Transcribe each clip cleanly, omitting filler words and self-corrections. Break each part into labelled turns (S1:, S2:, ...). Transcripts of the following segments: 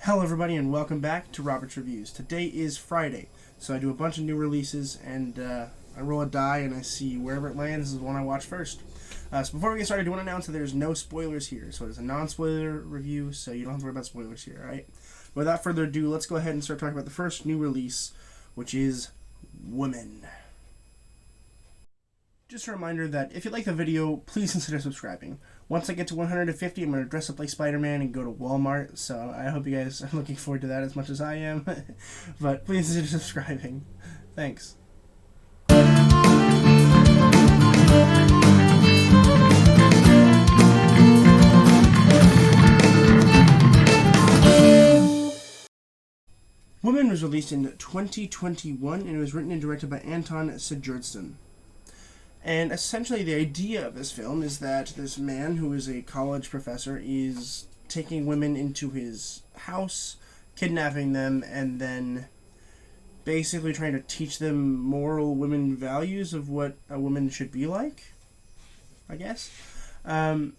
S1: Hello everybody and welcome back to Robert's Reviews. Today is Friday, so I do a bunch of new releases and I roll a die and I see wherever it lands is the one I watch first. So before we get started, I do want to announce that there's no spoilers here, so it's a non-spoiler review, so you don't have to worry about spoilers here, alright? Without further ado, let's go ahead and start talking about the first new release, which is Women. Just a reminder that if you like the video, please consider subscribing. Once I get to 150, I'm going to dress up like Spider-Man and go to Walmart, so I hope you guys are looking forward to that as much as I am. But please consider subscribing. Thanks. Woman was released in 2021 and it was written and directed by Anton Sigurdsson. And essentially the idea of this film is that this man who is a college professor is taking women into his house, kidnapping them, and then basically trying to teach them moral women values of what a woman should be like, I guess. I don't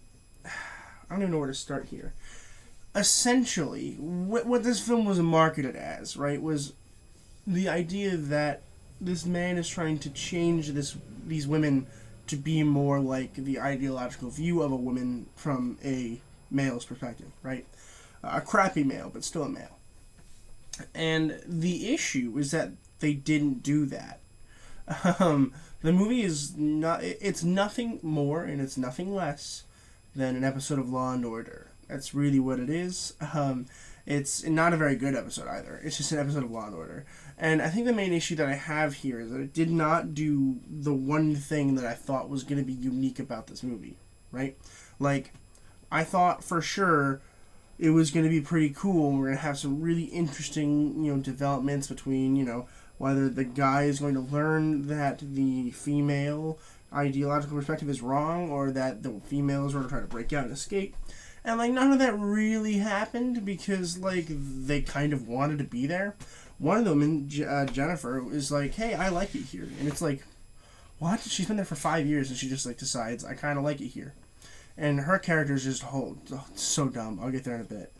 S1: even know where to start here. Essentially, what this film was marketed as, right, was the idea that this man is trying to change these women to be more like the ideological view of a woman from a male's perspective, right? A crappy male, but still a male. And the issue is that they didn't do that. The movie is it's nothing more and it's nothing less than an episode of Law and Order. That's really what it is. It's not a very good episode either. It's just an episode of Law and Order. And I think the main issue that I have here is that it did not do the one thing that I thought was going to be unique about this movie, right? Like, I thought for sure it was going to be pretty cool. We're going to have some really interesting, developments between, whether the guy is going to learn that the female ideological perspective is wrong or that the female is going to try to break out and escape. And, none of that really happened because, they kind of wanted to be there. One of them, Jennifer, is like, hey, I like it here. And it's like, what? She's been there for 5 years and she just, decides, I kind of like it here. And her character is just so dumb. I'll get there in a bit.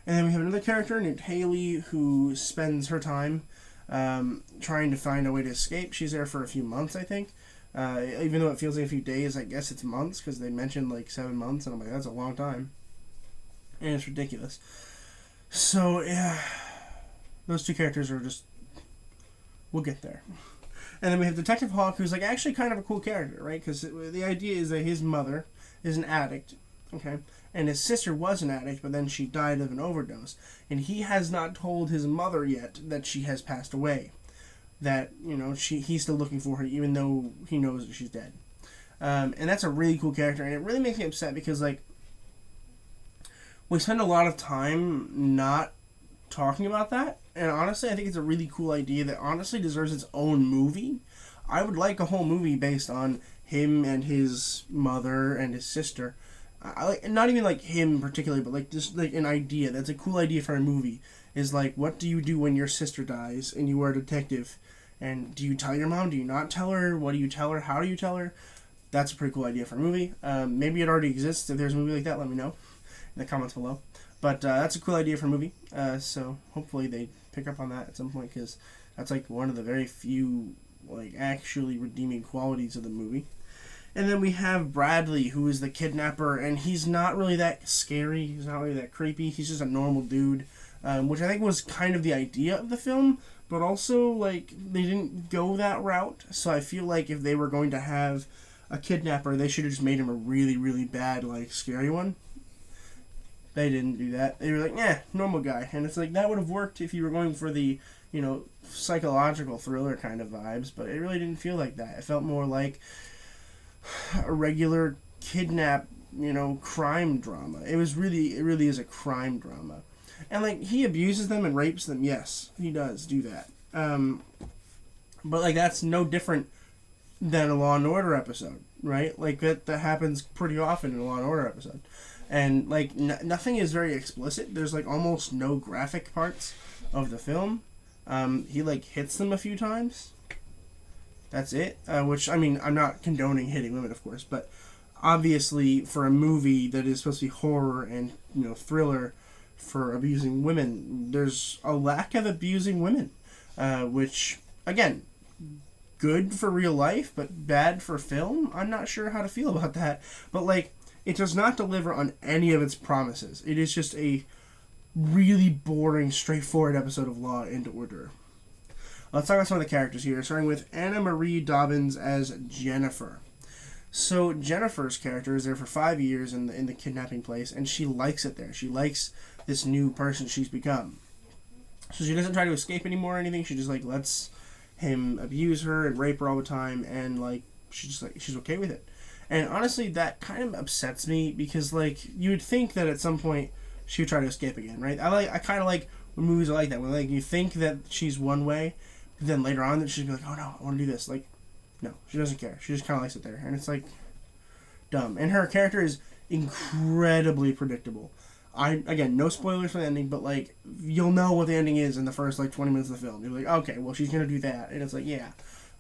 S1: And then we have another character named Haley who spends her time trying to find a way to escape. She's there for a few months, I think. Even though it feels like a few days, I guess it's months because they mentioned, 7 months. And I'm like, that's a long time. And it's ridiculous. So, yeah, those two characters are just, we'll get there. And then we have Detective Hawk, who's, actually kind of a cool character, right? Because the idea is that his mother is an addict, okay? And his sister was an addict, but then she died of an overdose. And he has not told his mother yet that she has passed away. That, he's still looking for her, even though he knows that she's dead. And that's a really cool character, and it really makes me upset because, we spend a lot of time not talking about that, and honestly, I think it's a really cool idea that honestly deserves its own movie. I would like a whole movie based on him and his mother and his sister. Not even him particularly, but just an idea. That's a cool idea for a movie. Is what do you do when your sister dies and you are a detective? And do you tell your mom? Do you not tell her? What do you tell her? How do you tell her? That's a pretty cool idea for a movie. Maybe it already exists. If there's a movie like that, let me know in the comments below. But that's a cool idea for a movie. So hopefully they pick up on that at some point because that's one of the very few actually redeeming qualities of the movie. And then we have Bradley, who is the kidnapper, and he's not really that scary. He's not really that creepy. He's just a normal dude, which I think was kind of the idea of the film. But also, they didn't go that route. So I feel like if they were going to have a kidnapper, they should have just made him a really, really bad, scary one. They didn't do that. They were normal guy. And it's that would have worked if you were going for the, psychological thriller kind of vibes. But it really didn't feel like that. It felt more like a regular kidnap, crime drama. It really is a crime drama. And, he abuses them and rapes them. Yes, he does do that. But, that's no different than a Law and Order episode, right? That happens pretty often in a Law and Order episode. And, nothing is very explicit. There's, almost no graphic parts of the film. He, hits them a few times. That's it. Which, I mean, I'm not condoning hitting women, of course, but obviously for a movie that is supposed to be horror and, thriller, for abusing women. There's a lack of abusing women, which, again, good for real life, but bad for film. I'm not sure how to feel about that. But, like, it does not deliver on any of its promises. It is just a really boring, straightforward episode of Law and Order. Let's talk about some of the characters here, starting with Anna Marie Dobbins as Jennifer. So Jennifer's character is there for 5 years in the kidnapping place, and she likes it there. She likes this new person she's become. So she doesn't try to escape anymore or anything. She just, like, lets him abuse her and rape her all the time, and, like, she's okay with it. And honestly, that kind of upsets me, because, like, you would think that at some point she would try to escape again, right? I kind of like when movies are like that, where, like, you think that she's one way, but then later on that she'd be like, oh no, I want to do this. Like, no, she doesn't care. She just kind of likes it there, and it's, like, dumb. And her character is incredibly predictable. Again, no spoilers for the ending, but, like, you'll know what the ending is in the first, like, 20 minutes of the film. You're like, okay, well, she's gonna do that, and it's like, yeah.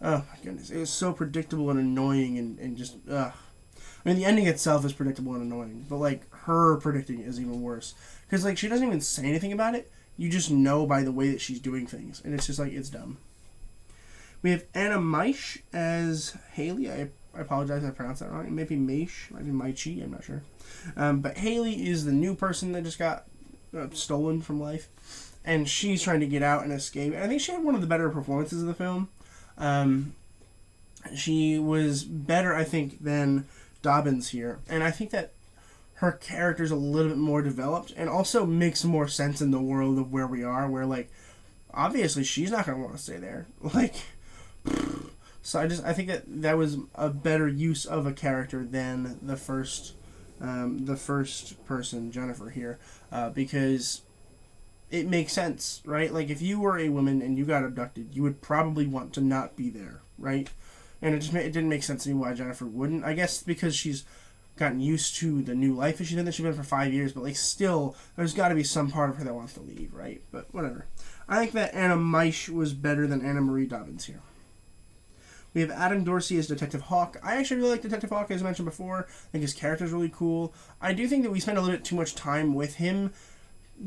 S1: Oh my goodness, it was so predictable and annoying, and just, I mean, the ending itself is predictable and annoying, but, like, her predicting it is even worse. Because, like, she doesn't even say anything about it. You just know by the way that she's doing things, and it's just, like, it's dumb. We have Anna Maish as Haley. I apologize if I pronounced that wrong. It may be Maish, it might be Maichi, I'm not sure. But Haley is the new person that just got stolen from life, and she's trying to get out and escape. And I think she had one of the better performances of the film. She was better, I think, than Dobbins here, and I think that her character's a little bit more developed, and also makes more sense in the world of where we are, where, like, obviously she's not going to want to stay there. Like, so I think that was a better use of a character than the first person, Jennifer, here, because it makes sense, right? Like, if you were a woman and you got abducted, you would probably want to not be there, right? And it didn't make sense to me why Jennifer wouldn't. I guess because she's gotten used to the new life that she's in, that she's been for 5 years, but, like, still, there's got to be some part of her that wants to leave, right? But whatever. I think that Anna Maish was better than Anna Marie Dobbins here. We have Adam Dorsey as Detective Hawk. I actually really like Detective Hawk, as I mentioned before. I think his character's really cool. I do think that we spend a little bit too much time with him,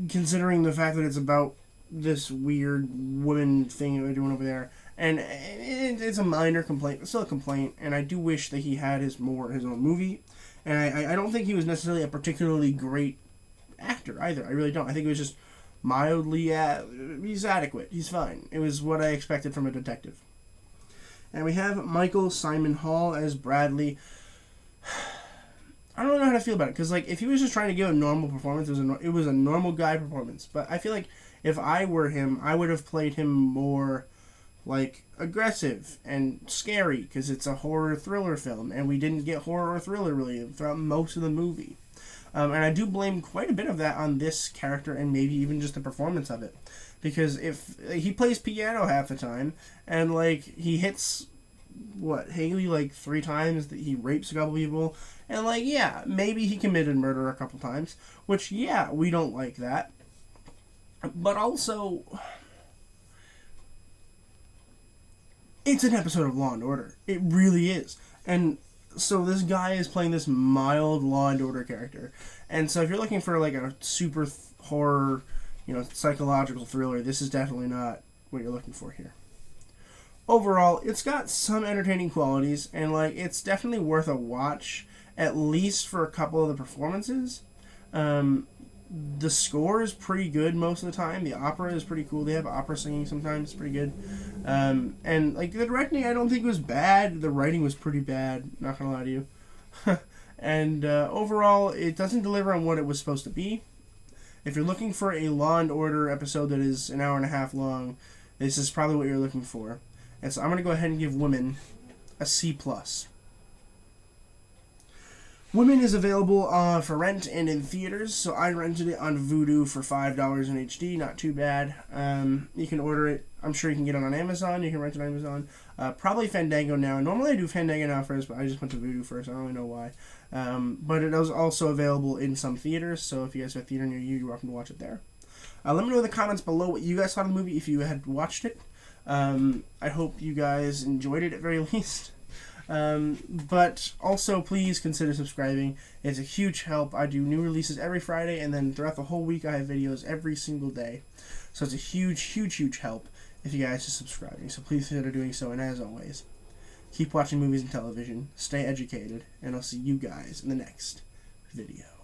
S1: considering the fact that it's about this weird woman thing that they're doing over there. And it's a minor complaint, but still a complaint. And I do wish that he had his own movie. And I don't think he was necessarily a particularly great actor either. I really don't. I think it was just mildly, he's adequate. He's fine. It was what I expected from a detective. And we have Michael Simon Hall as Bradley. I don't know how to feel about it, because, like, if he was just trying to give a normal performance, it was a normal guy performance. But I feel like if I were him, I would have played him more, like, aggressive and scary, because it's a horror thriller film, and we didn't get horror or thriller really throughout most of the movie. And I do blame quite a bit of that on this character, and maybe even just the performance of it. Because if he plays piano half the time, and, like, he hits, Haley, like, 3 times, that he rapes a couple people, and, like, yeah, maybe he committed murder a couple times, which, yeah, we don't like that. But also, it's an episode of Law and Order. It really is. And so this guy is playing this mild Law and Order character. And so if you're looking for, like, a super horror, psychological thriller, this is definitely not what you're looking for here. Overall, it's got some entertaining qualities, and, like, it's definitely worth a watch, at least for a couple of the performances. The score is pretty good most of the time. The opera is pretty cool. They have opera singing sometimes. It's pretty good. And, like, the directing I don't think was bad. The writing was pretty bad. Not gonna lie to you. And overall, it doesn't deliver on what it was supposed to be. If you're looking for a Law and Order episode that is an hour and a half long, this is probably what you're looking for. And so I'm going to go ahead and give Women a C+. Women is available for rent and in theaters, so I rented it on Vudu for $5 in HD, not too bad. You can order it, I'm sure you can get it on Amazon, you can rent it on Amazon. Probably Fandango now. Normally I do Fandango now first, but I just went to Vudu first, I don't really know why. But it is also available in some theaters, so if you guys have a theater near you, you're welcome to watch it there. Let me know in the comments below what you guys thought of the movie if you had watched it. I hope you guys enjoyed it at very least. But also, please consider subscribing. It's a huge help. I do new releases every Friday, and then throughout the whole week, I have videos every single day. So it's a huge, huge, huge help if you guys are subscribing. So please consider doing so. And as always, keep watching movies and television, stay educated, and I'll see you guys in the next video.